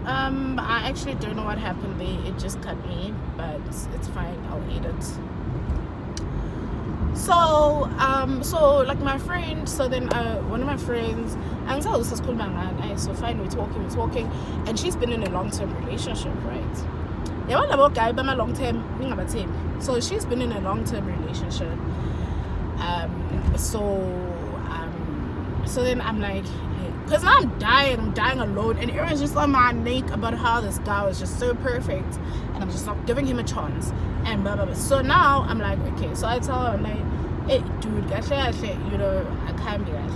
I actually don't know what happened there. It just cut me, but it's fine. I'll eat it. So like my friend, so then one of my friends, and so fine, we're talking, and she's been in a long-term relationship, right? Yeah, one about guy, but my long-term, so she's been in a long-term relationship. So then I'm like, because now I'm dying alone, and everyone's just on my neck about how this guy was just so perfect, and I'm just not giving him a chance, and blah blah blah. So now I'm like, okay, so I tell her, I'm like, hey dude, I can't be that.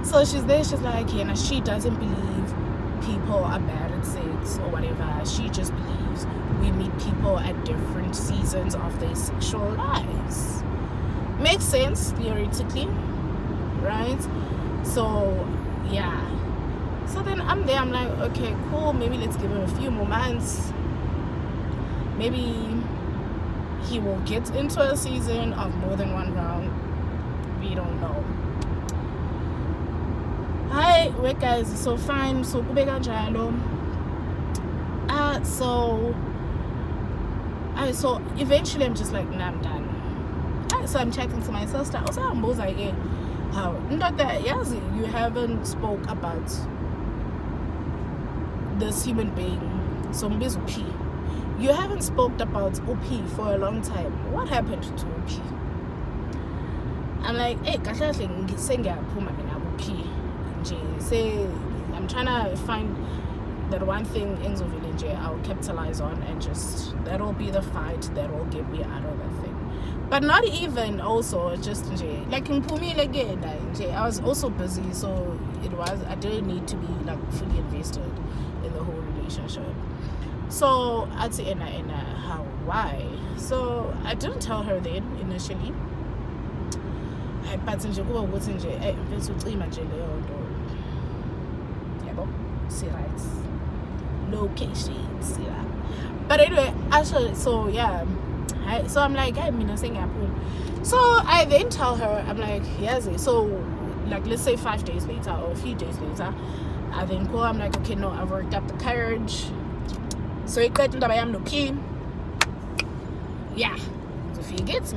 So she's there, she's like, yeah, she doesn't believe people are bad at sex or whatever. She just believes we meet people at different seasons of their sexual lives. Makes sense theoretically, right? So yeah, so then I'm there, I'm like, okay, cool, maybe let's give him a few more months, maybe he will get into a season of more than one round, we don't know. Hi, wait guys, so fine, so kubeka njalo. So eventually I'm just like, nah, I'm done. So I'm chatting to my sister. Also, I'm both like, how? Not that, yes, you haven't spoke about this human being. So Mbizu P. You haven't spoke about OP for a long time. What happened to OP? I'm like, hey, say I'm trying to find that one thing in the village I'll capitalize on, and just that'll be the fight that will get me out of that thing. But not even also just like in Pumi again, I was also busy, so I didn't need to be like fully invested in the whole relationship. So I'd say how why? So I didn't tell her then initially. But see right. Location, see that. But anyway, actually, so yeah. So I'm like, so I then tell her, I'm like, yes. So like, let's say 5 days later or a few days later, I then call. I'm like, okay, no, I've worked up the courage. So it got I am looking. Yeah. So if he gets.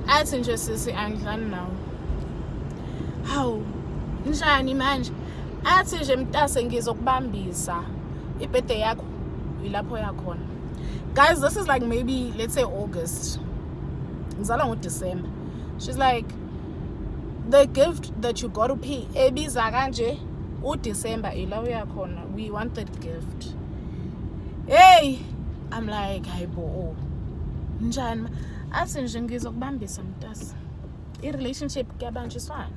As interested say I'm now. How? Njani manje? Athi nje mntase ngizokubambisa ibirthday yakho ilapho yakhona. Guys, this is like maybe let's say August. Ngizalwa ngoDecember. She's like, the gift that you got to pay ebiza kanje uDecember ilawo yakhona. We want that gift. Hey, I'm like, hayibo. Njani? Athi nje ngizokubambisa mntase. I-relationship kuyabanjiswana.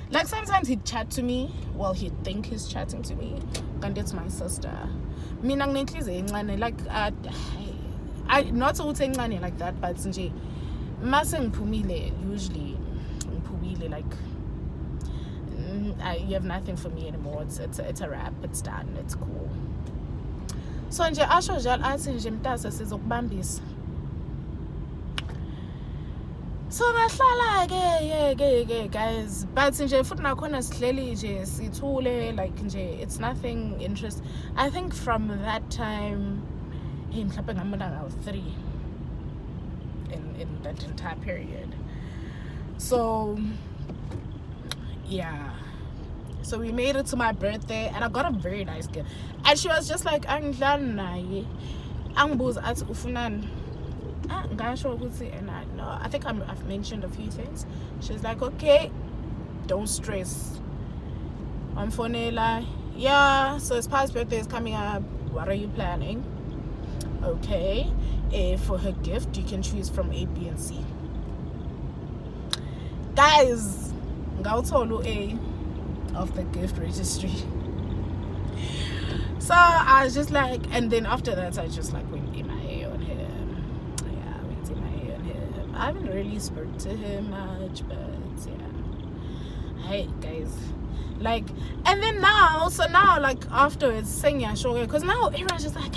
Like sometimes he'd chat to me, well, he'd think he's chatting to me, and it's my sister. Mina nginenhliziyo like I not so saying like that, but nje mase ngiphumile usually ngiphumile like you have nothing for me anymore. It's a wrap. It's done. It's cool. So nje asho njalo athi nje mntase sizokubambisa. So ngahlala ke guys, but nje futhi nakhona sihleli nje sithule, like nje it's nothing interest. I think from that time mhlawumbe ngamana 3 in that entire period. So yeah, so we made it to my birthday, and I got a very nice gift, and she was just like, angidlali naye, angibuza athi ufunani. And I think I've mentioned a few things. She's like, okay, don't stress. I'm Fonela. Yeah, so his past birthday is coming up. What are you planning? Okay. For her gift, you can choose from A, B, and C. Guys, Gautolu A of the gift registry. So I was just like, and then after that, I just like went in my hair on him. I haven't really spoke to him much, but yeah. Hey guys, like, and then now like afterwards saying because now everyone's just like,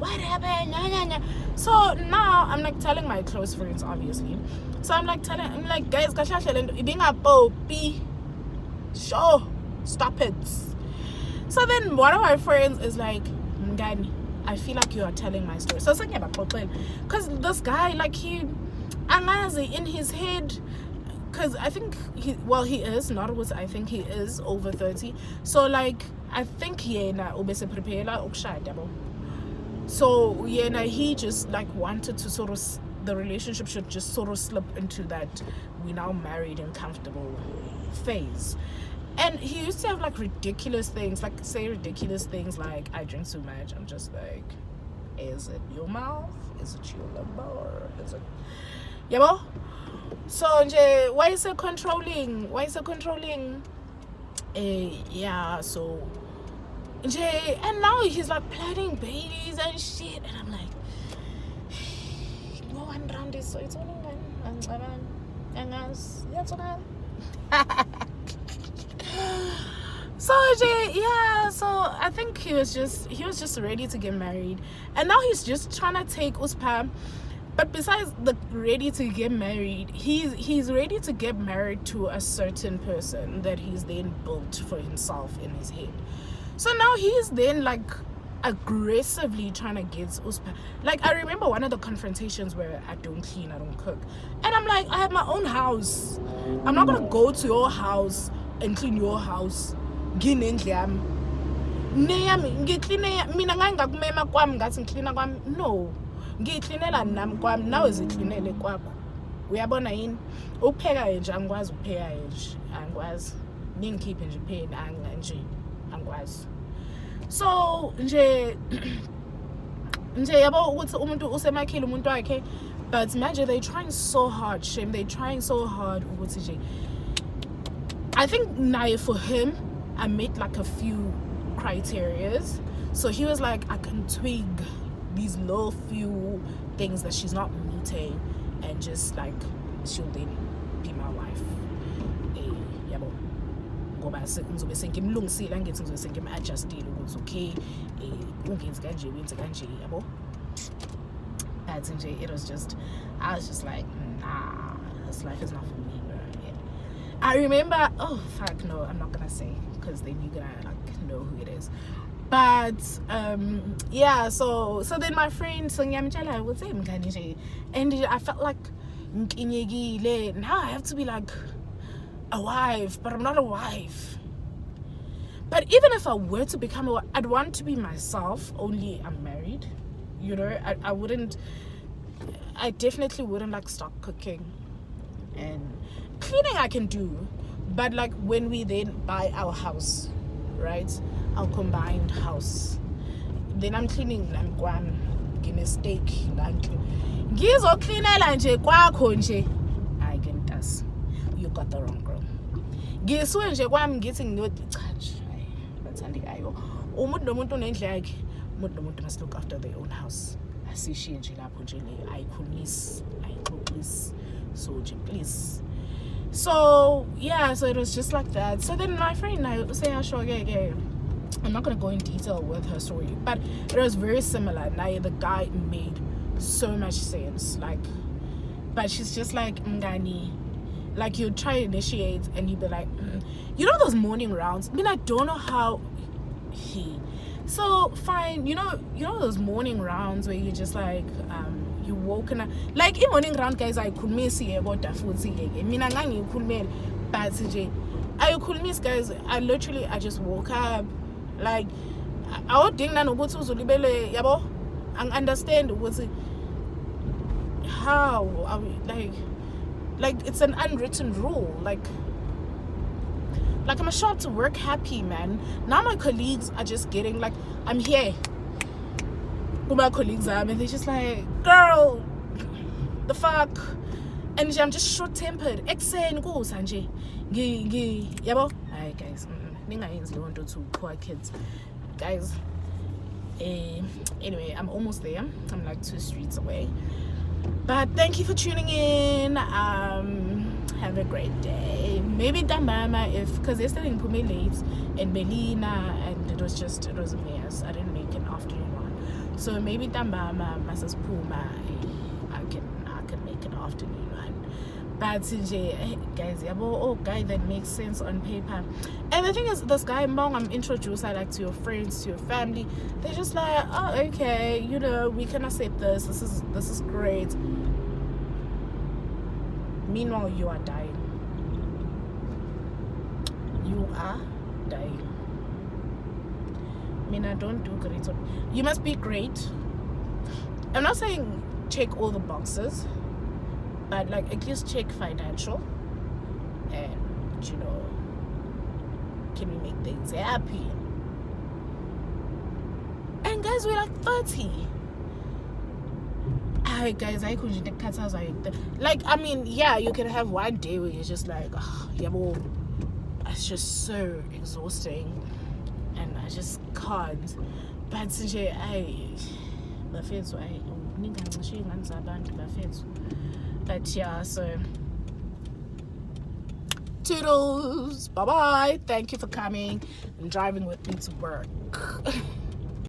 what happened? Nah. So now I'm like telling my close friends, obviously. So I'm like guys, being a poppy, sure, Stop it. So then one of my friends is like, Mngani, I feel like you are telling my story. So it's like, yeah, because this guy, like, he in his head, because I think he is not what I think he is over 30. So like I think ubese prepare ukushada. So he just like wanted to sort of, the relationship should just sort of slip into that we now married and comfortable phase. And he used to have like ridiculous things, like I drink too much. I'm just like, is it your mouth? Is it your liver? Or is it, yabo? So why is it controlling? Yeah, so and now he's like planning babies and shit, and I'm like, go one round this, so it's only one. So so I think he was just ready to get married, and now he's just trying to take Uspa. But besides the ready to get married, he's ready to get married to a certain person that he's then built for himself in his head. So now he's then like aggressively trying to get Uspa. Like I remember one of the confrontations where I don't clean, I don't cook, and I'm like, I have my own house. I'm not gonna go to your house and clean your house. No, ngiyiklinela nami kwami, nawe ziklinele kwakho. Uyabona yini? Ukupheka nje angikwazi ukupheka nje, angikwazi. Ningikhiphe nje ipheni nje, angikwazi. So nje yabo ukuthi umuntu usemakhile umuntu wakhe, but manje they trying so hard, shame, they trying so hard ukuthi nje. I think naye for him, I met like a few criterias. So he was like, I can twig these little few things that she's not meeting, and just like she'll then be my wife. Yabo. Ngoba ngizobe sengimlungisile angithi ngizobe sengim-adjustile ukuthi okay, ungenzi kanje wenze kanje, yabo. But nje it was just, I was just like, nah, this life is not for me, bro. Yeah. I remember, oh fuck no, I'm not gonna say, because then you're gonna like know who it is. But yeah, so then my friend Sonyamchala would say Mkanije, and I felt like now I have to be like a wife, but I'm not a wife. But even if I were to become a wife, I'd want to be myself, only I'm married. You know, I definitely wouldn't like stop cooking, and cleaning I can do, but like when we then buy our house, right, our combined house, then I'm cleaning lamkwam, give a steak, gizo cleanela nje kwakho nje. I can does. You got the wrong girl. Giswe nje kwami ngithi ngiyodichacha. Bathandi kayo. Umuntu nomuntu unendle yakhe. Umuntu nomuntu must look after their own house. Asishiye nje lapho nje le ayikhulisi, ayixoxisi. So nje please. So yeah, so it was just like that. So then my friend and I say, sure, yeah. I'm not gonna go in detail with her story, but it was very similar. Now the guy made so much sense, like, but she's just like, Mngani, like you try to initiate and you'd be like, you know those morning rounds. I mean, I don't know how so fine, you know those morning rounds where you just like you woke up, like in morning round guys, I could miss here about the food mina ngangi ukhulumela, but I could miss guys. I just woke up, like I would think that ukuthi uzulibele yabo, and understand ukuthi how are we, like it's an unwritten rule, like I'm a show up to work happy, man. Now my colleagues are just getting like, I'm here with my colleagues and they're just like, girl, the fuck, and I'm just short-tempered. Exen go Sanjay, yabo. Hi guys, ningayenzi lonto to poor kids, guys. Anyway, I'm almost there. I'm like 2 streets away. But thank you for tuning in. Have a great day. Maybe Dambama, because yesterday in Pume late in Belina, and it was a mess. I didn't make an afternoon one. So maybe Dambama, Mrs. Puma, I can make an afternoon one. But guys, guy, that makes sense on paper. And the thing is, this guy, Mong, I'm introduced like to your friends, to your family. They're just like, oh, okay, you know, we can accept this. This is great. Meanwhile, you are dying. You are dying. Mina, don't do great. You must be great. I'm not saying check all the boxes, but like at least check financial, and you know, can we make things happy? And guys, we're like 30. Guys, I couldn't cut us like, I mean, yeah, you can have one day where you're just like, oh, yeah, well, it's just so exhausting and I just can't. But since but yeah, so toodles, bye bye, thank you for coming and driving with me to work.